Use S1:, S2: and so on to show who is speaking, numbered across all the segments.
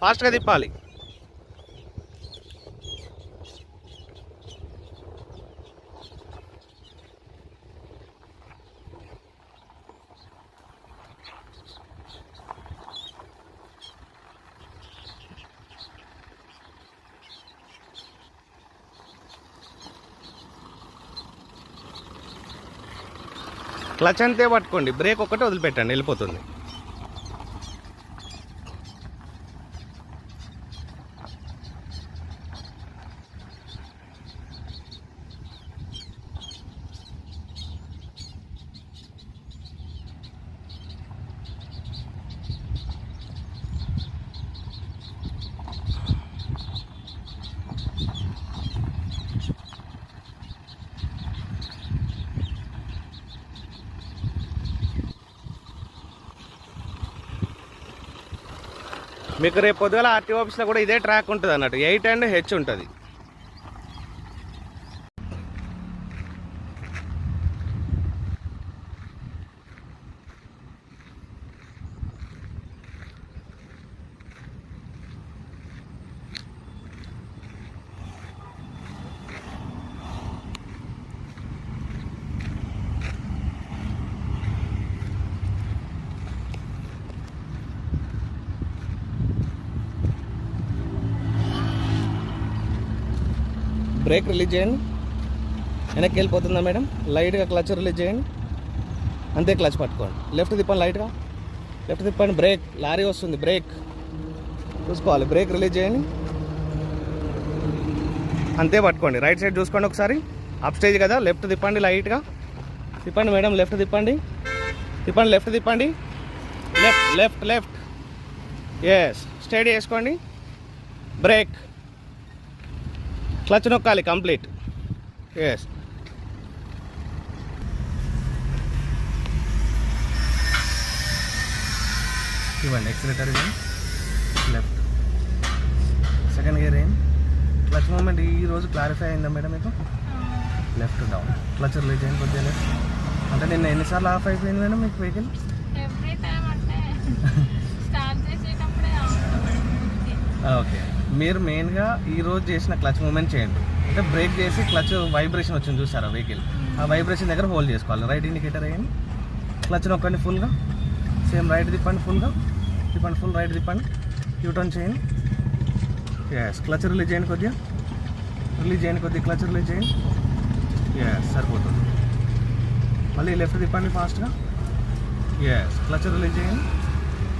S1: ఫాస్ట్గా తిప్పాలి. క్లచ్ అంతే పట్టుకోండి, బ్రేక్ ఒక్కటే వదిలిపెట్టండి, వెళ్ళిపోతుంది. మీకు రేపు పొద్దుగల ఆర్టీఓ ఆఫీస్లో కూడా ఇదే ట్రాక్ ఉంటుంది అన్నట్టు, 8 అండ్ H ఉంటుంది. బ్రేక్ రిలీజ్ చేయండి, వెనక్కి వెళ్ళిపోతుందా మేడం? లైట్గా క్లచ్ రిలీజ్ చేయండి, అంతే. క్లచ్ పట్టుకోండి, లెఫ్ట్ తిప్పండి, లైట్గా లెఫ్ట్ తిప్పండి. బ్రేక్, లారీ వస్తుంది, బ్రేక్ చూసుకోవాలి. బ్రేక్ రిలీజ్ చేయండి, అంతే పట్టుకోండి. రైట్ సైడ్ చూసుకోండి ఒకసారి, అప్ స్టేజ్ కదా. లెఫ్ట్ తిప్పండి, లైట్గా తిప్పండి మేడం, లెఫ్ట్ తిప్పండి, తిప్పండి, లెఫ్ట్ తిప్పండి, left left left. Yes, study చేసుకోండి. బ్రేక్, క్లచ్ నొక్కాలి కంప్లీట్. ఎస్, ఇవ్వండి. ఎక్సిలేటర్ ఇవ్వండి, లెఫ్ట్. సెకండ్ గేర్ ఏం క్లచ్ మూమెంట్ ఈరోజు క్లారిఫై అయిందా మేడం మీకు? లెఫ్ట్ డౌన్, క్లచ్ రిలీజ్ అయింది కొద్దిగా లెఫ్ట్. అంటే నిన్న ఎన్నిసార్లు ఆఫ్ అయిపోయింది మేడం మీకు వెహికల్? ఓకే, మీరు మెయిన్గా ఈరోజు చేసిన క్లచ్ మూమెంట్ చేయండి. అంటే బ్రేక్ చేసి క్లచ్ వైబ్రేషన్ వచ్చింది చూసారా వెహికల్, ఆ వైబ్రేషన్ దగ్గర హోల్డ్ చేసుకోవాలి. రైట్ ఇండికేటర్ వేయండి, క్లచ్ నొక్కండి ఫుల్గా. సేమ్ రైట్ తిప్పండి, ఫుల్గా తిప్పండి, ఫుల్ రైట్ తిప్పండి, యూటర్న్ చేయండి. ఎస్, క్లచ్ రిలీజ్ చేయండి కొద్దిగా, రిలీజ్ చేయండి కొద్దిగా, క్లచ్ రిలీజ్ చేయండి. ఎస్, సరిపోతుంది. మళ్ళీ లెఫ్ట్ తిప్పండి ఫాస్ట్గా. ఎస్, క్లచ్ రిలీజ్ చేయండి,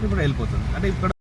S1: ఇప్పుడు వెళ్ళిపోతుంది. అంటే ఇక్కడ